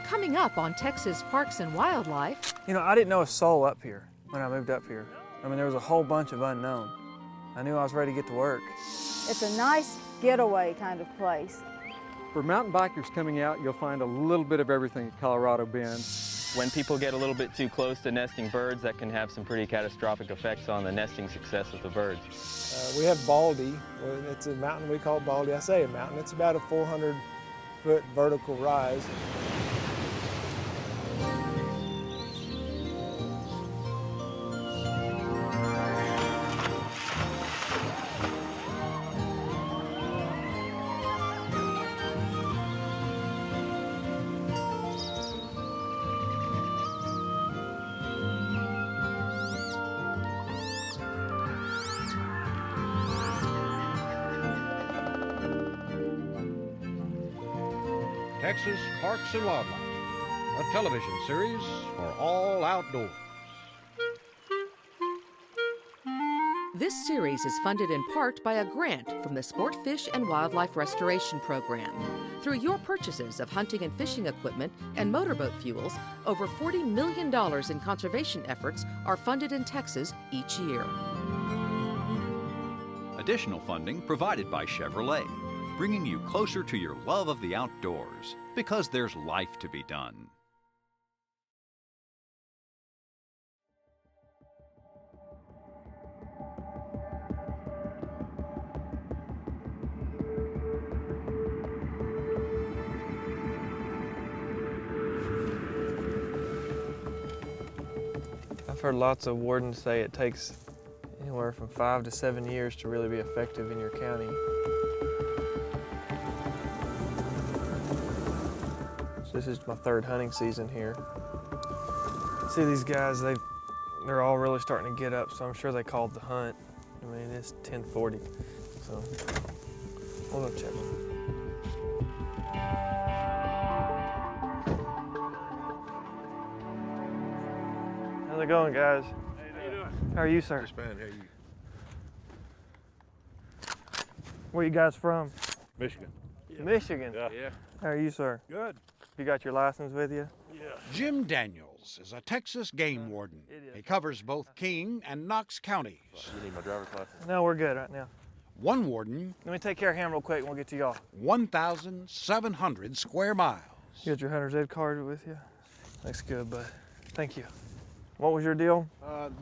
Coming up on Texas Parks and Wildlife. You know, I didn't know a soul up here when I moved up here. I mean, there was a whole bunch of unknown. I knew I was ready to get to work. It's a nice getaway kind of place. For mountain bikers coming out, you'll find a little bit of everything at Colorado Bend. When people get a little bit too close to nesting birds, that can have some pretty catastrophic effects on the nesting success of the birds. We have Baldy. It's a mountain we call Baldy. I say a mountain. It's about a 400-foot vertical rise. Texas Parks and Wildlife, a television series for all outdoors. This series is funded in part by a grant from the Sport Fish and Wildlife Restoration Program. Through your purchases of hunting and fishing equipment and motorboat fuels, over $40 million in conservation efforts are funded in Texas each year. Additional funding provided by Chevrolet, bringing you closer to your love of the outdoors, because there's life to be done. I've heard lots of wardens say it takes anywhere from 5 to 7 years to really be effective in your county. This is my third hunting season here. See these guys, they're all really starting to get up, so I'm sure they called the hunt. I mean, it's 10:40, so we'll go check them. How's it going, guys? How you doing? How are you, sir? Just fine. How are you? Where you guys from? Michigan. Yeah. Michigan? Yeah. How are you, sir? Good. You got your license with you? Yeah. Jim Daniels is a Texas game warden. He covers both King and Knox counties. You need my driver's license? No, we're good right now. One warden, Let me take care of him real quick and we'll get to y'all. 1,700 square miles. You got your hunter's ed card with you? Looks good, bud. Thank you. What was your deal?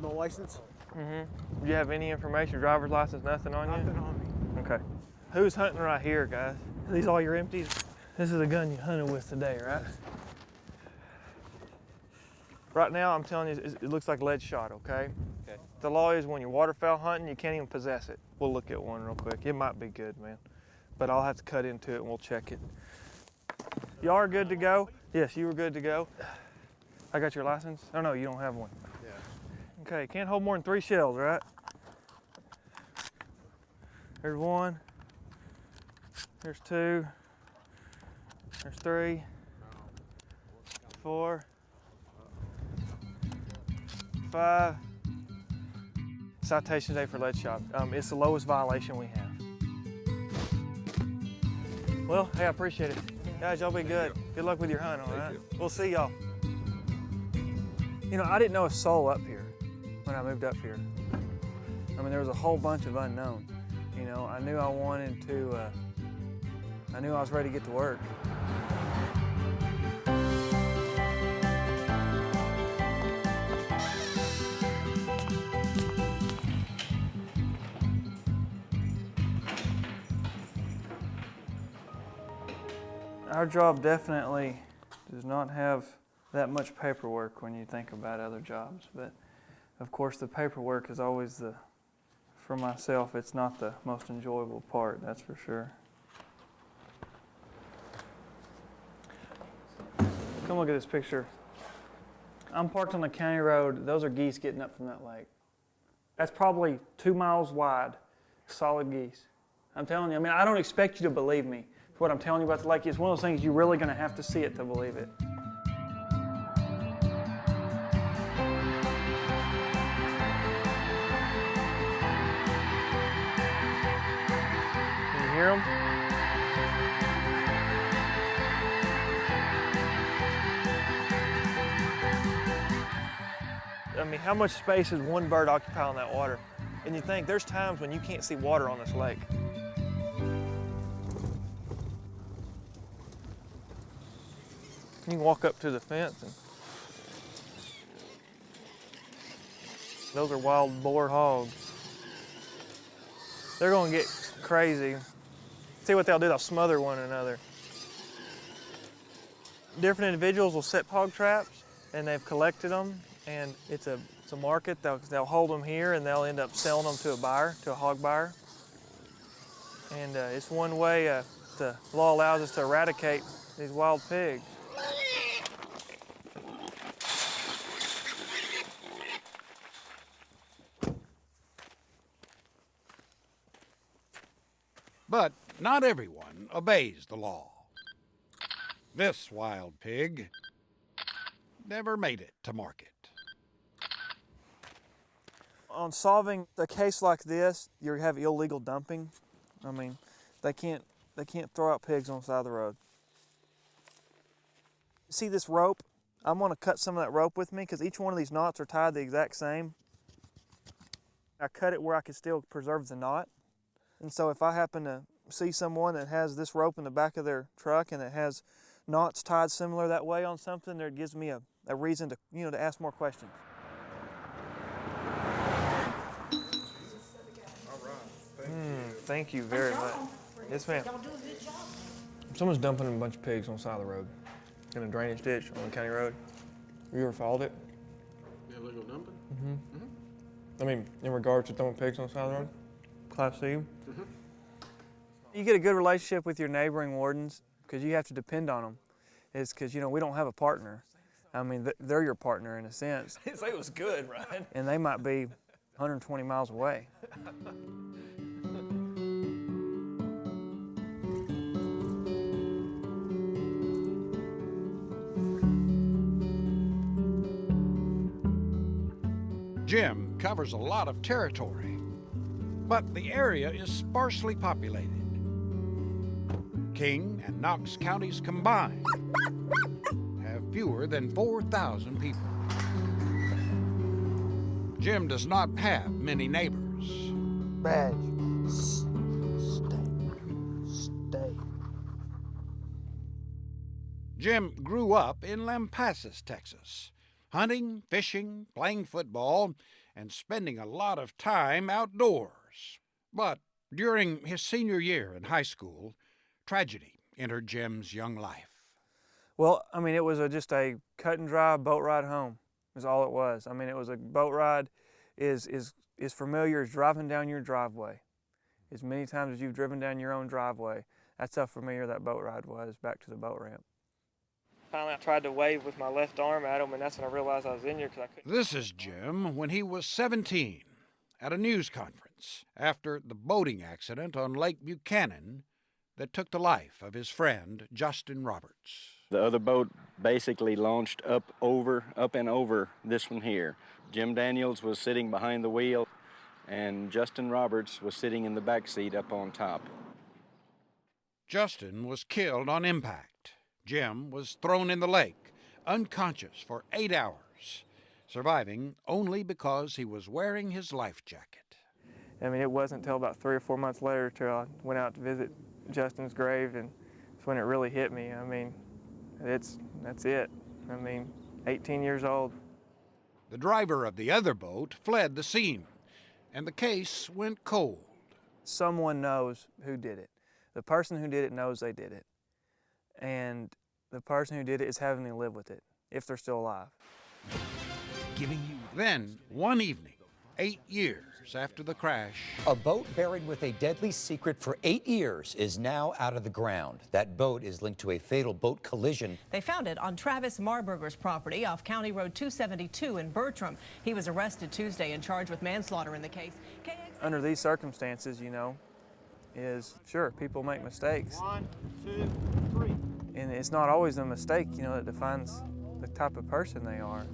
No license? Mm-hmm. Do you have any information, driver's license, nothing on you? Nothing on me. Okay. Who's hunting right here, guys? Are these all your empties? This is the gun you hunted with today, right? Right now, I'm telling you, it looks like lead shot, okay? Okay. The law is when you're waterfowl hunting, you can't even possess it. We'll look at one real quick. It might be good, man. But I'll have to cut into it and we'll check it. Y'all are good to go? Yes, you were good to go. I got your license? Oh no, you don't have one. Yeah. Okay, can't hold more than 3 shells, right? There's 1. There's 2. There's 3. 4. 5. Citation today for lead shot. It's the lowest violation we have. Well, hey, I appreciate it. Guys, y'all be good. Good luck with your hunt, all right? We'll see y'all. You know, I didn't know a soul up here when I moved up here. I mean, there was a whole bunch of unknown. You know, I knew I wanted to, I knew I was ready to get to work. Our job definitely does not have that much paperwork when you think about other jobs, but of course the paperwork is always for myself, it's not the most enjoyable part, that's for sure. Come look at this picture. I'm parked on the county road. Those are geese getting up from that lake. That's probably 2 miles wide, solid geese. I'm telling you, I mean, I don't expect you to believe me. What I'm telling you about the lake is one of those things you're really going to have to see it to believe it. Can you hear them? mean, how much space does one bird occupy on that water? And you think there's times when you can't see water on this lake. You can walk up to the fence and those are wild boar hogs. They're gonna get crazy. See what they'll do, they'll smother one another. Different individuals will set hog traps and they've collected them, and it's a market. They'll hold them here and they'll end up selling them to a buyer, to a hog buyer. And it's one way the law allows us to eradicate these wild pigs. But not everyone obeys the law. This wild pig never made it to market. On solving a case like this, you have illegal dumping. I mean, they can't throw out pigs on the side of the road. See this rope? I'm gonna cut some of that rope with me because each one of these knots are tied the exact same. I cut it where I can still preserve the knot. And so if I happen to see someone that has this rope in the back of their truck and it has knots tied similar that way on something, it gives me a reason to, to ask more questions. Thank you very much. Yes, ma'am. Someone's dumping a bunch of pigs on the side of the road in a drainage ditch on the county road. Have you ever followed it? Illegal dumping? I mean, in regards to throwing pigs on the side of the road? Class C? You get a good relationship with your neighboring wardens because you have to depend on them. It's because, we don't have a partner. I mean, they're your partner in a sense. It was good, right? And they might be 120 miles away. Jim covers a lot of territory, but the area is sparsely populated. King and Knox counties combined have fewer than 4,000 people. Jim does not have many neighbors. Badge. Stay. Jim grew up in Lampasas, Texas, hunting, fishing, playing football, and spending a lot of time outdoors. But during his senior year in high school, tragedy entered Jim's young life. Well, I mean, it was just a cut and dry boat ride home is all it was. I mean, it was a boat ride is familiar as driving down your driveway. As many times as you've driven down your own driveway, that's how familiar that boat ride was back to the boat ramp. Finally, I tried to wave with my left arm at him, and that's when I realized I was in here because I couldn't. This is Jim when he was 17 at a news conference after the boating accident on Lake Buchanan that took the life of his friend, Justin Roberts. The other boat basically launched up and over this one here. Jim Daniels was sitting behind the wheel, and Justin Roberts was sitting in the back seat up on top. Justin was killed on impact. Jim was thrown in the lake, unconscious for 8 hours, surviving only because he was wearing his life jacket. I mean, it wasn't until about 3 or 4 months later till I went out to visit Justin's grave, and it's when it really hit me. I mean, that's it. I mean, 18 years old. The driver of the other boat fled the scene, and the case went cold. Someone knows who did it. The person who did it knows they did it. And the person who did it is having to live with it, if they're still alive. Then, one evening, 8 years after the crash, a boat buried with a deadly secret for 8 years is now out of the ground. That boat is linked to a fatal boat collision. They found it on Travis Marburger's property off County Road 272 in Bertram. He was arrested Tuesday and charged with manslaughter in the case. Under these circumstances, is sure, people make mistakes. 1, 2, 3. And it's not always a mistake, that defines the type of person they are.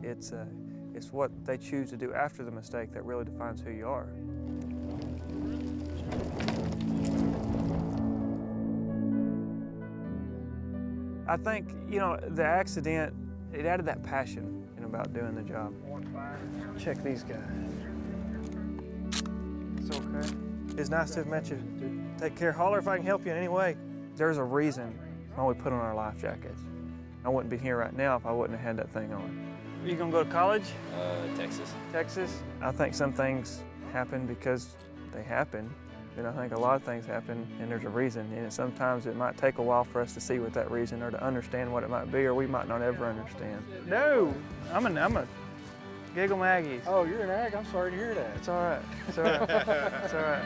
It's what they choose to do after the mistake that really defines who you are. I think, the accident, it added that passion in about doing the job. Check these guys. It's okay. It's nice to have met you. Take care. Holler if I can help you in any way. There's a reason why we put on our life jackets. I wouldn't be here right now if I wouldn't have had that thing on. Are you gonna go to college? Texas. Texas? I think some things happen because they happen. And I think a lot of things happen and there's a reason. And sometimes it might take a while for us to see what that reason or to understand what it might be, or we might not ever understand. No, I'm a Giggle Maggie's. Oh, you're an ag? I'm sorry to hear that. It's all right. It's all right. It's all right.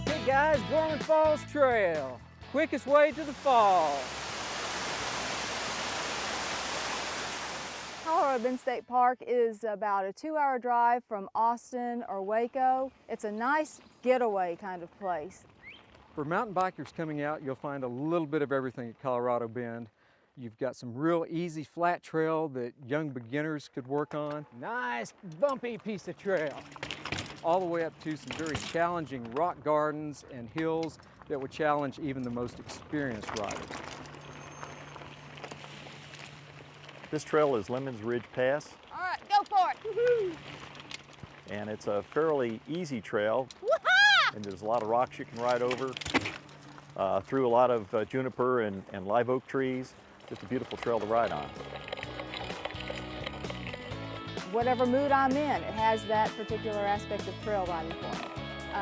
Okay, guys, Gorman Falls Trail. Quickest way to the fall. Colorado Bend State Park is about a 2-hour drive from Austin or Waco. It's a nice getaway kind of place. For mountain bikers coming out, you'll find a little bit of everything at Colorado Bend. You've got some real easy flat trail that young beginners could work on. Nice bumpy piece of trail. All the way up to some very challenging rock gardens and hills that would challenge even the most experienced riders. This trail is Lemons Ridge Pass. All right, go for it. Woo-hoo. And it's a fairly easy trail. Woo-ha! And there's a lot of rocks you can ride over, through a lot of juniper and live oak trees. Just a beautiful trail to ride on. Whatever mood I'm in, it has that particular aspect of trail riding for me.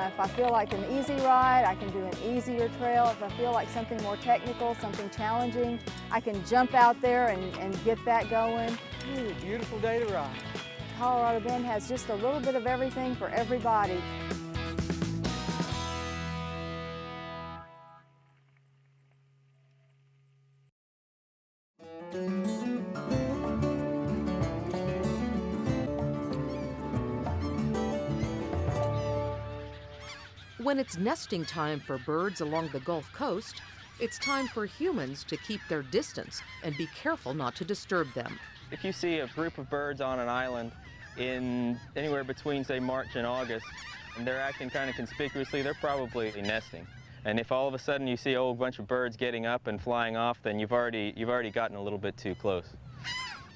If I feel like an easy ride, I can do an easier trail. If I feel like something more technical, something challenging, I can jump out there and get that going. Ooh, beautiful day to ride. Colorado Bend has just a little bit of everything for everybody. When it's nesting time for birds along the Gulf Coast, it's time for humans to keep their distance and be careful not to disturb them. If you see a group of birds on an island in anywhere between, say, March and August, and they're acting kind of conspicuously, they're probably nesting. And if all of a sudden you see a whole bunch of birds getting up and flying off, then you've already gotten a little bit too close.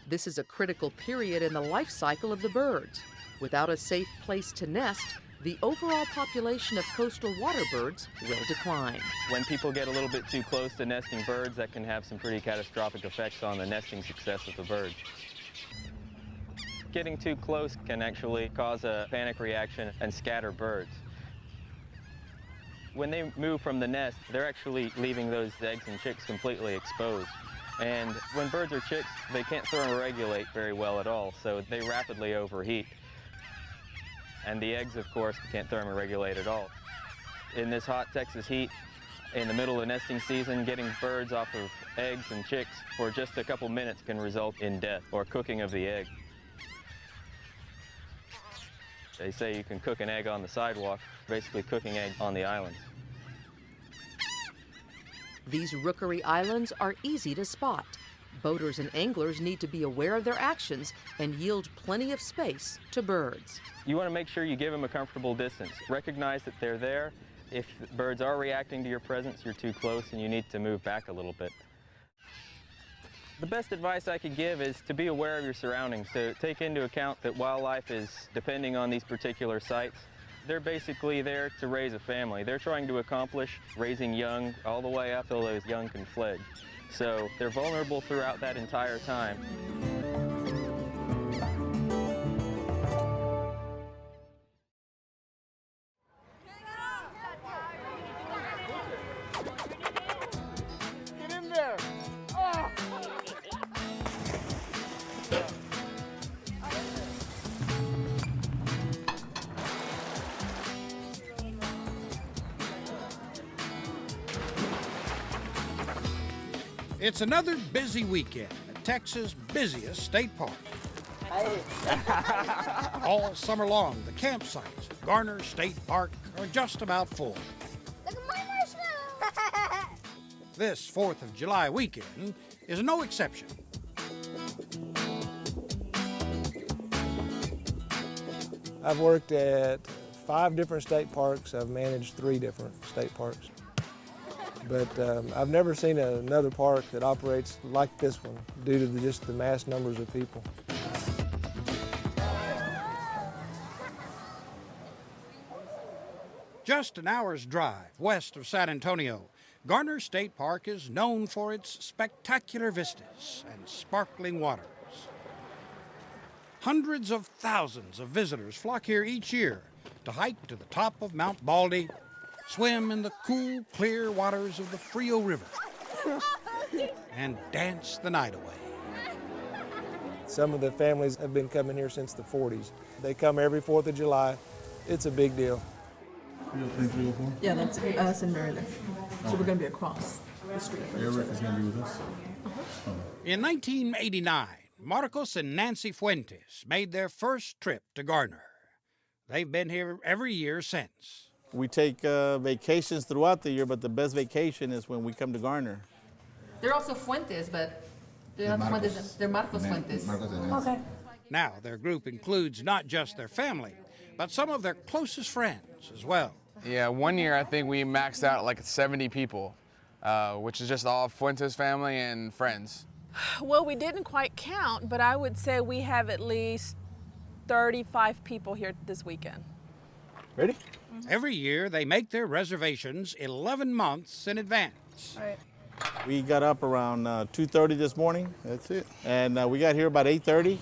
This is a critical period in the life cycle of the birds. Without a safe place to nest, the overall population of coastal water birds will decline. When people get a little bit too close to nesting birds, that can have some pretty catastrophic effects on the nesting success of the birds. Getting too close can actually cause a panic reaction and scatter birds. When they move from the nest, they're actually leaving those eggs and chicks completely exposed. And when birds are chicks, they can't thermoregulate very well at all, so they rapidly overheat. And the eggs, of course, can't thermoregulate at all. In this hot Texas heat, in the middle of the nesting season, getting birds off of eggs and chicks for just a couple minutes can result in death or cooking of the egg. They say you can cook an egg on the sidewalk, basically cooking egg on the islands. These rookery islands are easy to spot. Boaters and anglers need to be aware of their actions and yield plenty of space to birds. You want to make sure you give them a comfortable distance. Recognize that they're there. If birds are reacting to your presence, you're too close and you need to move back a little bit. The best advice I could give is to be aware of your surroundings, to take into account that wildlife is depending on these particular sites. They're basically there to raise a family. They're trying to accomplish raising young all the way up till those young can fledge. So they're vulnerable throughout that entire time. Get in there! Oh. It's another busy weekend at Texas' busiest state park. All summer long, the campsites at Garner State Park are just about full. Look at my marshmallow! This 4th of July weekend is no exception. I've worked at 5 different state parks. I've managed 3 different state parks. But I've never seen another park that operates like this one due to just the mass numbers of people. Just an hour's drive west of San Antonio, Garner State Park is known for its spectacular vistas and sparkling waters. Hundreds of thousands of visitors flock here each year to hike to the top of Mount Baldy, swim in the cool, clear waters of the Frio River, and dance the night away. Some of the families have been coming here since the 40s. They come every 4th of July. It's a big deal. 304? Yeah, that's us and Maryland. So we're going to be across the street. Eric is going to be with us? In 1989, Marcos and Nancy Fuentes made their first trip to Garner. They've been here every year since. We take vacations throughout the year, but the best vacation is when we come to Garner. They're also Fuentes, but they're not Fuentes. They're Marcos Fuentes. Okay. Now, their group includes not just their family, but some of their closest friends as well. Yeah, one year I think we maxed out like 70 people, which is just all Fuentes family and friends. Well, we didn't quite count, but I would say we have at least 35 people here this weekend. Ready? Mm-hmm. Every year, they make their reservations 11 months in advance. Right. We got up around 2:30 this morning. That's it. And we got here about 8:30.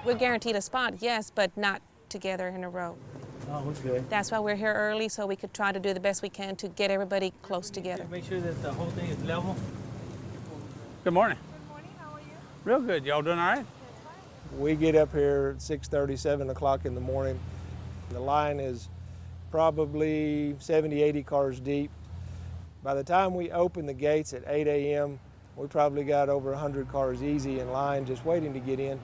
We're guaranteed a spot, yes, but not together in a row. Oh, that's good. That's why we're here early, so we could try to do the best we can to get everybody close together. Make sure that the whole thing is level. Good morning. Good morning, how are you? Real good, y'all doing all right? We get up here at 6:30, 7 o'clock in the morning. The line is probably 70, 80 cars deep. By the time we open the gates at 8 a.m., we probably got over 100 cars easy in line just waiting to get in.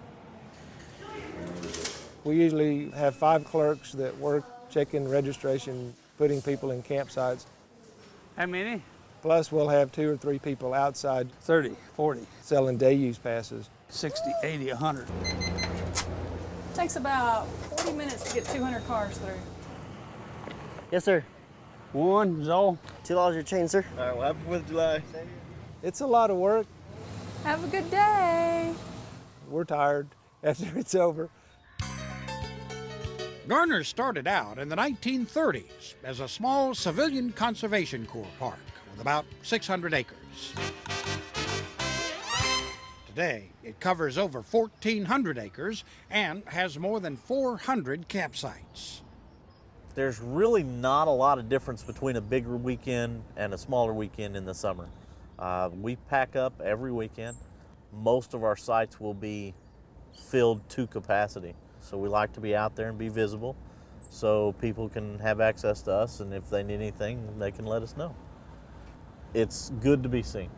We usually have 5 clerks that work checking registration, putting people in campsites. How many? Plus we'll have 2 or 3 people outside 30, 40. selling day use passes. 60, 80, 100. Takes about 40 minutes to get 200 cars through. Yes, sir. One, Zoe. $2 your chain, sir. All right, well, happy 4th of July. It's a lot of work. Have a good day. We're tired after it's over. Garner started out in the 1930s as a small civilian conservation corps park with about 600 acres. Today, it covers over 1,400 acres and has more than 400 campsites. There's really not a lot of difference between a bigger weekend and a smaller weekend in the summer. We pack up every weekend. Most of our sites will be filled to capacity. So we like to be out there and be visible so people can have access to us, and if they need anything, they can let us know. It's good to be seen.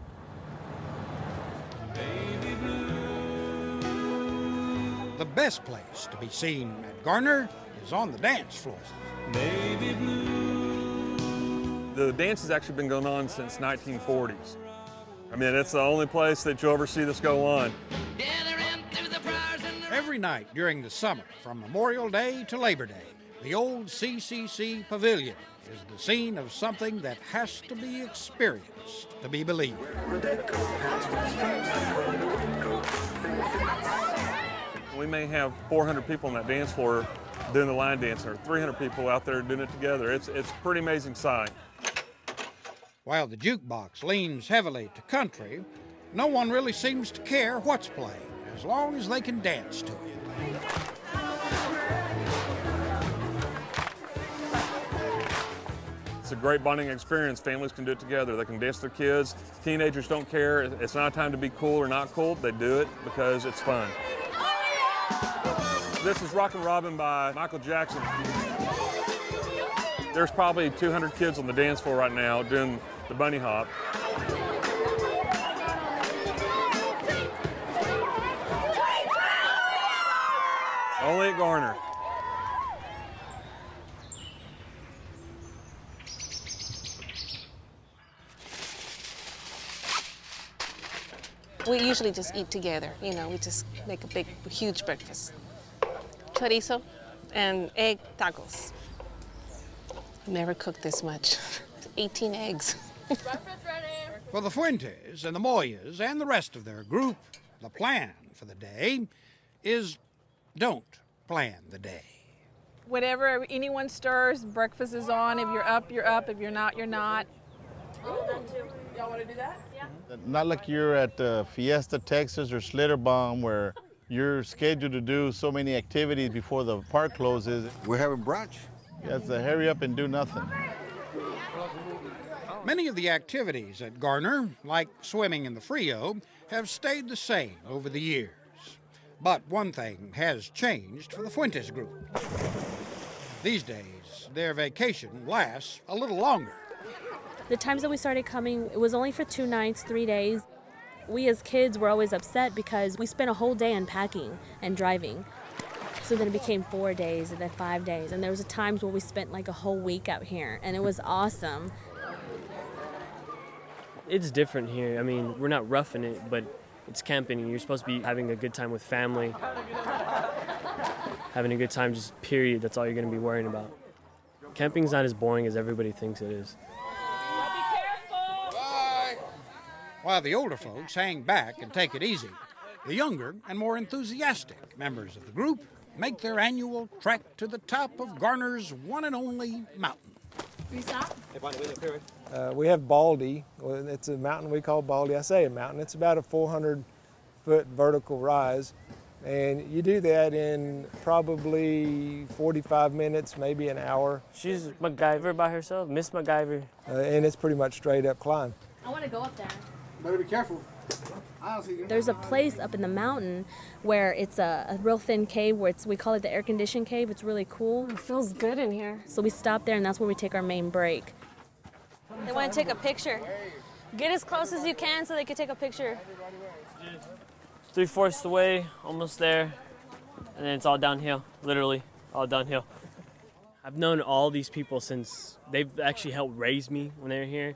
The best place to be seen at Garner is on the dance floor. The dance has actually been going on since 1940s. I mean, it's the only place that you'll ever see this go on. Every night during the summer, from Memorial Day to Labor Day, the old CCC Pavilion is the scene of something that has to be experienced to be believed. We may have 400 people on that dance floor doing the line dance, or 300 people out there doing it together. It's a pretty amazing sight. While the jukebox leans heavily to country, no one really seems to care what's playing, as long as they can dance to it. It's a great bonding experience. Families can do it together. They can dance with their kids. Teenagers don't care. It's not a time to be cool or not cool. They do it because it's fun. This is Rockin' Robin by Michael Jackson. There's probably 200 kids on the dance floor right now doing the bunny hop. Only at Garner. We usually just eat together, you know, we just make a big, huge breakfast. Chorizo and egg tacos. Never cooked this much. 18 eggs. For the Fuentes and the Moyas and the rest of their group, the plan for the day is don't plan the day. Whenever anyone stirs, breakfast is on. If you're up, you're up. If you're not, you're not. Y'all want to do that? Yeah. Not like you're at Fiesta, Texas or Slitterbomb where you're scheduled to do so many activities before the park closes. We're having brunch. You have to hurry up and do nothing. Many of the activities at Garner, like swimming in the Frio, have stayed the same over the years. But one thing has changed for the Fuentes group. These days, their vacation lasts a little longer. The times that we started coming, it was only for 2 nights, 3 days. We as kids were always upset because we spent a whole day unpacking and driving. So then it became 4 days and then 5 days. And there was times where we spent like a whole week out here, and it was awesome. It's different here. I mean, we're not roughing it, but it's camping, and you're supposed to be having a good time with family. Having a good time, just period. That's all you're going to be worrying about. Camping's not as boring as everybody thinks it is. While the older folks hang back and take it easy, the younger and more enthusiastic members of the group make their annual trek to the top of Garner's one and only mountain. We have Baldy. It's a mountain we call Baldy. I say a mountain. It's about a 400-foot vertical rise. And you do that in probably 45 minutes, maybe an hour. She's MacGyver by herself, Miss MacGyver. And it's pretty much straight up climb. I want to go up there. Better be careful. There's a place up in the mountain where it's a real thin cave where we call it the air-conditioned cave. It's really cool. It feels good in here. So we stop there, and that's where we take our main break. They want to take a picture. Get as close as you can so they can take a picture. 3/4 the way, almost there, and then it's all downhill, literally, all downhill. I've known all these people since they've actually helped raise me when they were here.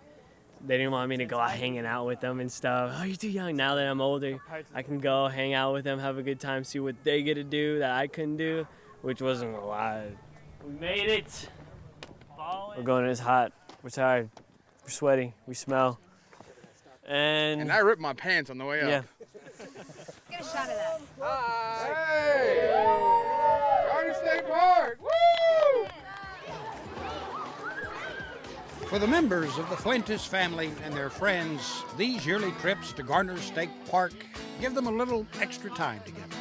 They didn't want me to go out hanging out with them and stuff. Oh, you're too young. Now that I'm older, I can go hang out with them, have a good time, see what they get to do that I couldn't do, which wasn't a lot. We made it. We're going, it's hot. We're tired. We're sweaty. We smell. And I ripped my pants on the way up. Yeah. Let's get a shot of that. Hey! Garner State Park! Woo! For the members of the Fuentes family and their friends, these yearly trips to Garner State Park give them a little extra time together.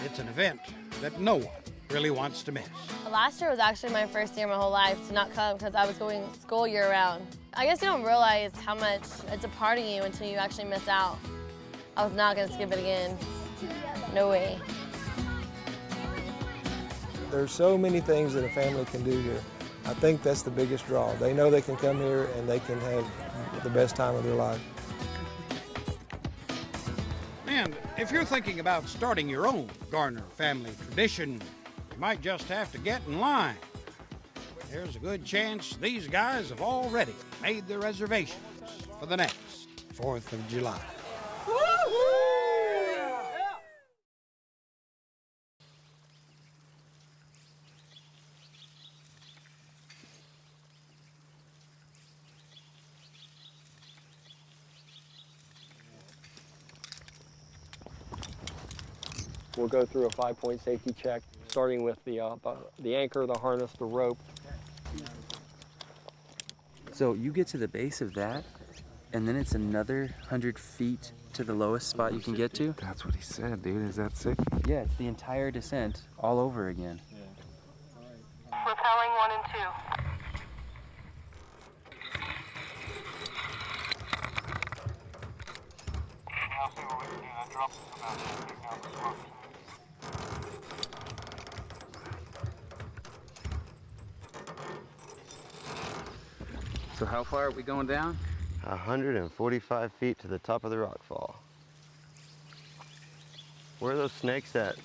It's an event that no one really wants to miss. Last year was actually my first year in my whole life to not come because I was going to school year-round. I guess you don't realize how much it's a part of you until you actually miss out. I was not going to skip it again. No way. There's so many things that a family can do here. I think that's the biggest draw. They know they can come here and they can have the best time of their life. And if you're thinking about starting your own Garner family tradition, you might just have to get in line. There's a good chance these guys have already made their reservations for the next 4th of July. We'll go through a 5-point safety check, starting with the anchor, the harness, the rope. So you get to the base of that, and then it's another 100 feet to the lowest spot you can get to? That's what he said, dude. Is that sick? Yeah, it's the entire descent all over again. Repelling 1 and 2. So how far are we going down? 145 feet to the top of the rock fall. Where are those snakes at?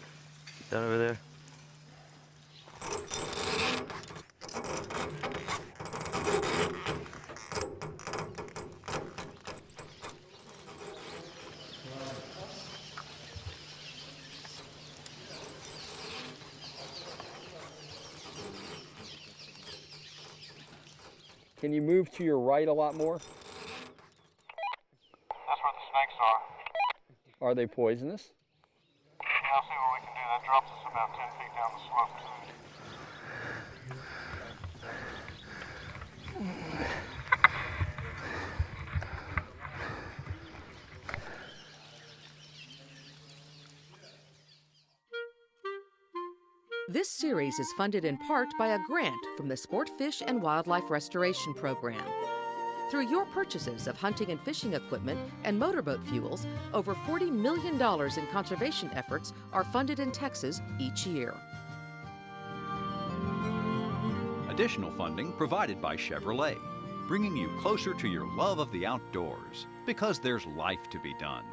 Down over there? Can you move to your right a lot more? That's where the snakes are. Are they poisonous? Yeah, I'll see what we can do. That drops us about 10 feet down the slope, too. This series is funded in part by a grant from the Sport Fish and Wildlife Restoration Program. Through your purchases of hunting and fishing equipment and motorboat fuels, over $40 million in conservation efforts are funded in Texas each year. Additional funding provided by Chevrolet, bringing you closer to your love of the outdoors, because there's life to be done.